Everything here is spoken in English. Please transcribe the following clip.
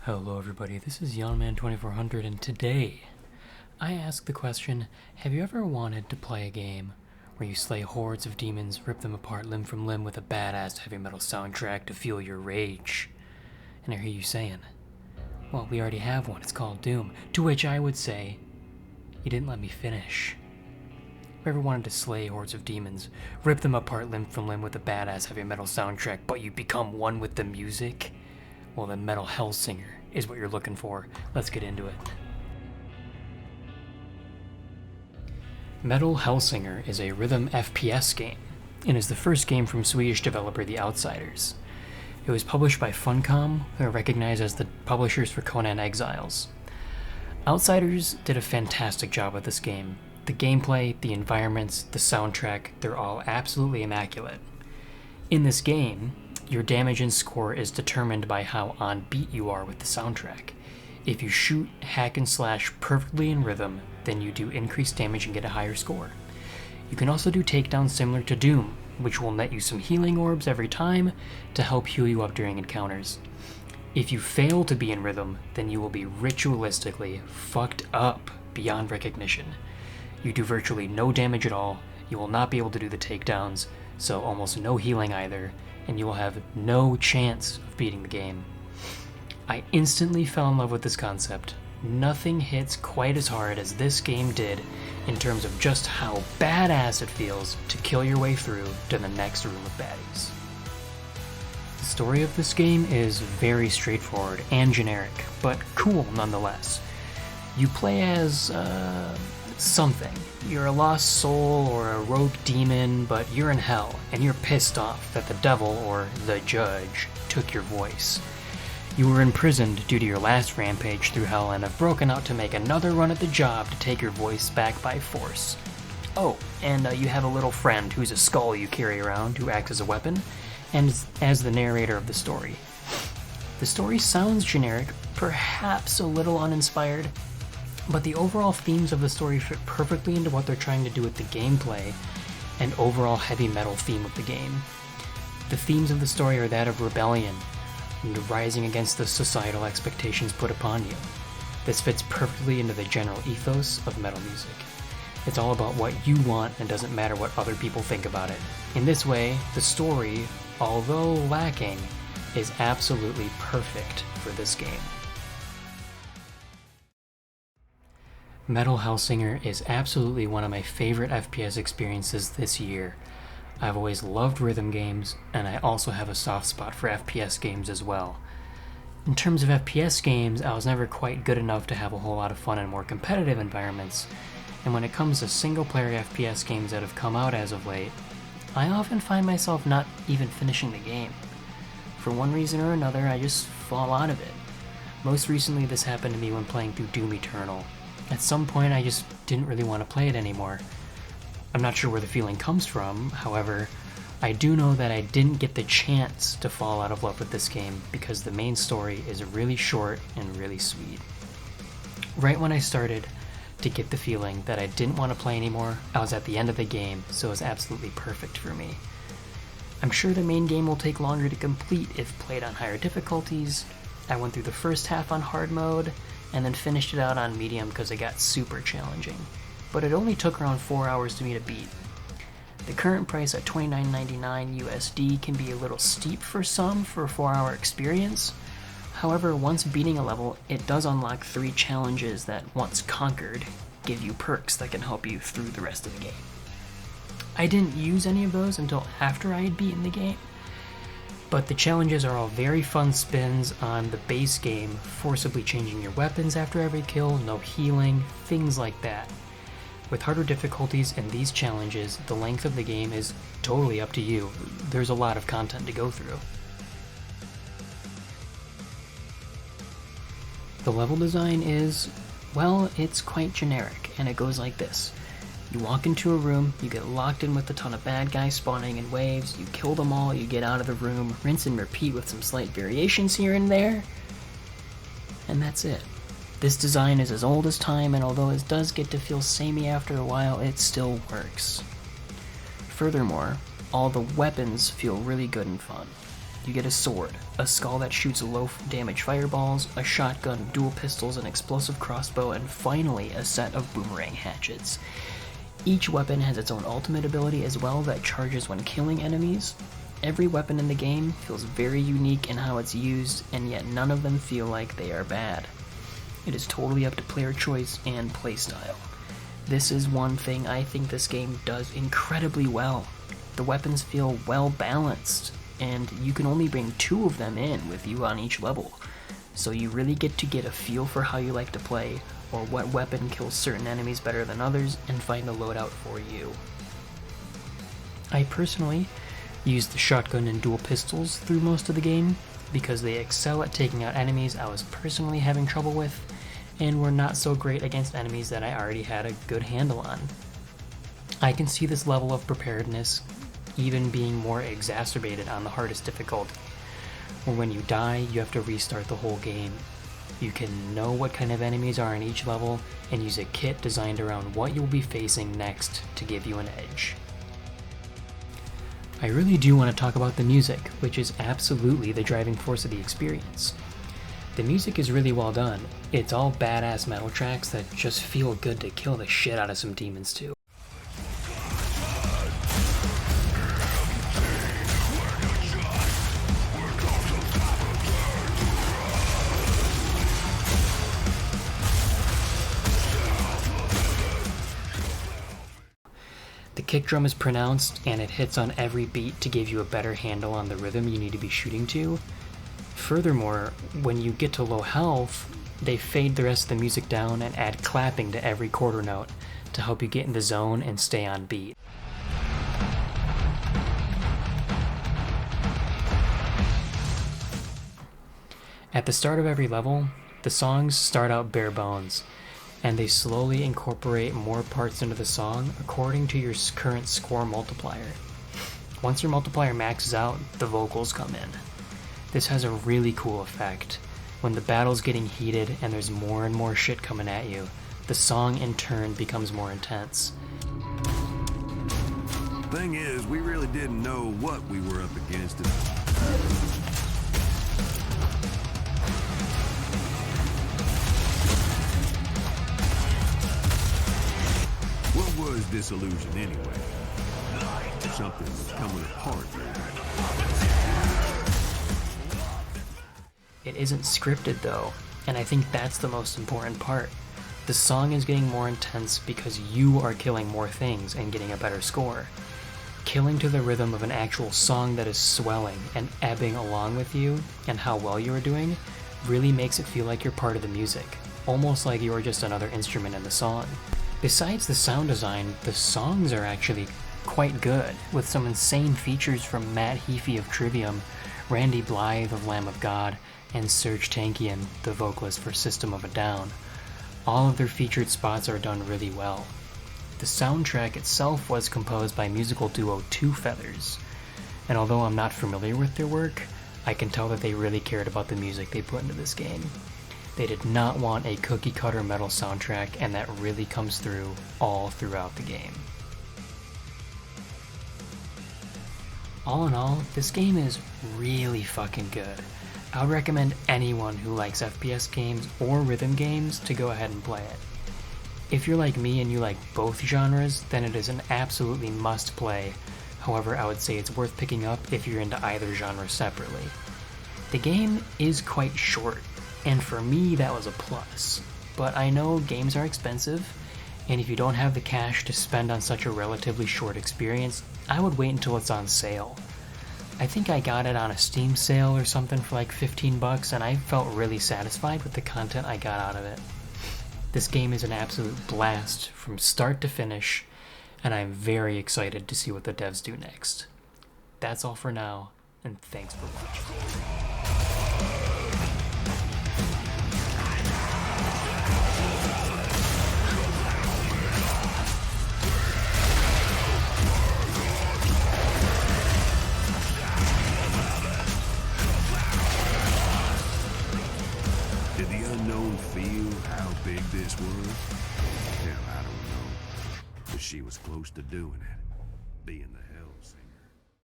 Hello everybody, this is Youngman2400 and today I ask the question, have you ever wanted to play a game where you slay hordes of demons, rip them apart limb from limb with a badass heavy metal soundtrack to fuel your rage? And I hear you saying, well, we already have one, it's called Doom. To which I would say, you didn't let me finish. Have you ever wanted to slay hordes of demons, rip them apart limb from limb with a badass heavy metal soundtrack, but you become one with the music? Well, then Metal Hellsinger is what you're looking for. Let's get into it. Metal Hellsinger is a Rhythm FPS game, and is the first game from Swedish developer The Outsiders. It was published by Funcom, who are recognized as the publishers for Conan Exiles. Outsiders did a fantastic job with this game. The gameplay, the environments, the soundtrack, they're all absolutely immaculate. In this game, your damage and score is determined by how on beat you are with the soundtrack. If you shoot, hack, and slash perfectly in rhythm, then you do increased damage and get a higher score. You can also do takedowns similar to Doom, which will net you some healing orbs every time to help heal you up during encounters. If you fail to be in rhythm, then you will be ritualistically fucked up beyond recognition. You do virtually no damage at all, you will not be able to do the takedowns, so almost no healing either, and you will have no chance of beating the game. I instantly fell in love with this concept. Nothing hits quite as hard as this game did in terms of just how badass it feels to kill your way through to the next room of baddies. The story of this game is very straightforward and generic, but cool nonetheless. You play as, something. You're a lost soul or a rogue demon, but you're in hell, and you're pissed off that the devil, or the judge, took your voice. You were imprisoned due to your last rampage through hell and have broken out to make another run at the job to take your voice back by force. Oh, and you have a little friend who's a skull you carry around who acts as a weapon, and as the narrator of the story. The story sounds generic, perhaps a little uninspired, but the overall themes of the story fit perfectly into what they're trying to do with the gameplay and overall heavy metal theme of the game. The themes of the story are that of rebellion and rising against the societal expectations put upon you. This fits perfectly into the general ethos of metal music. It's all about what you want and doesn't matter what other people think about it. In this way, the story, although lacking, is absolutely perfect for this game. Metal Hellsinger is absolutely one of my favorite FPS experiences this year. I've always loved rhythm games, and I also have a soft spot for FPS games as well. In terms of FPS games, I was never quite good enough to have a whole lot of fun in more competitive environments, and when it comes to single-player FPS games that have come out as of late, I often find myself not even finishing the game. For one reason or another, I just fall out of it. Most recently, this happened to me when playing through Doom Eternal. At some point, I just didn't really want to play it anymore. I'm not sure where the feeling comes from, however, I do know that I didn't get the chance to fall out of love with this game because the main story is really short and really sweet. Right when I started to get the feeling that I didn't want to play anymore, I was at the end of the game, so it was absolutely perfect for me. I'm sure the main game will take longer to complete if played on higher difficulties. I went through the first half on hard mode, and then finished it out on medium because it got super challenging. But it only took around 4 hours to me to beat. The current price at $29.99 USD can be a little steep for some for a 4-hour experience. However, once beating a level, it does unlock 3 challenges that, once conquered, give you perks that can help you through the rest of the game. I didn't use any of those until after I had beaten the game, but the challenges are all very fun spins on the base game, forcibly changing your weapons after every kill, no healing, things like that. With harder difficulties and these challenges, the length of the game is totally up to you. There's a lot of content to go through. The level design is, well, it's quite generic, and it goes like this. You walk into a room, you get locked in with a ton of bad guys spawning in waves, you kill them all, you get out of the room, rinse and repeat with some slight variations here and there, and that's it. This design is as old as time, and although it does get to feel samey after a while, it still works. Furthermore, all the weapons feel really good and fun. You get a sword, a skull that shoots low damage fireballs, a shotgun, dual pistols, an explosive crossbow, and finally a set of boomerang hatchets. Each weapon has its own ultimate ability as well that charges when killing enemies. Every weapon in the game feels very unique in how it's used, and yet none of them feel like they are bad. It is totally up to player choice and playstyle. This is one thing I think this game does incredibly well. The weapons feel well balanced, and you can only bring 2 of them in with you on each level. So you really get to get a feel for how you like to play, or what weapon kills certain enemies better than others, and find a loadout for you. I personally use the shotgun and dual pistols through most of the game, because they excel at taking out enemies I was personally having trouble with, and were not so great against enemies that I already had a good handle on. I can see this level of preparedness even being more exacerbated on the hardest difficulty, where when you die, you have to restart the whole game. You can know what kind of enemies are in each level, and use a kit designed around what you'll be facing next to give you an edge. I really do want to talk about the music, which is absolutely the driving force of the experience. The music is really well done. It's all badass metal tracks that just feel good to kill the shit out of some demons to. The kick drum is pronounced, and it hits on every beat to give you a better handle on the rhythm you need to be shooting to. Furthermore, when you get to low health, they fade the rest of the music down and add clapping to every quarter note to help you get in the zone and stay on beat. At the start of every level, the songs start out bare bones, and they slowly incorporate more parts into the song according to your current score multiplier. Once your multiplier maxes out, the vocals come in. This has a really cool effect. When the battle's getting heated and there's more and more shit coming at you, the song in turn becomes more intense. Thing is, we really didn't know what we were up against. What was disillusion anyway? Something coming apart. It isn't scripted though, and I think that's the most important part. The song is getting more intense because you are killing more things and getting a better score. Killing to the rhythm of an actual song that is swelling and ebbing along with you and how well you are doing really makes it feel like you're part of the music, almost like you are just another instrument in the song. Besides the sound design, the songs are actually quite good, with some insane features from Matt Heafy of Trivium, Randy Blythe of Lamb of God, and Serge Tankian, the vocalist for System of a Down. All of their featured spots are done really well. The soundtrack itself was composed by musical duo Two Feathers, and although I'm not familiar with their work, I can tell that they really cared about the music they put into this game. They did not want a cookie-cutter metal soundtrack, and that really comes through all throughout the game. All in all, this game is really fucking good. I would recommend anyone who likes FPS games or rhythm games to go ahead and play it. If you're like me and you like both genres, then it is an absolutely must play. However, I would say it's worth picking up if you're into either genre separately. The game is quite short, and for me that was a plus. But I know games are expensive, and if you don't have the cash to spend on such a relatively short experience, I would wait until it's on sale. I think I got it on a Steam sale or something for like $15, and I felt really satisfied with the content I got out of it. This game is an absolute blast from start to finish, and I'm very excited to see what the devs do next. That's all for now, and thanks for watching. Did the unknown feel how big this was? Hell, I don't know. But she was close to doing it. Being the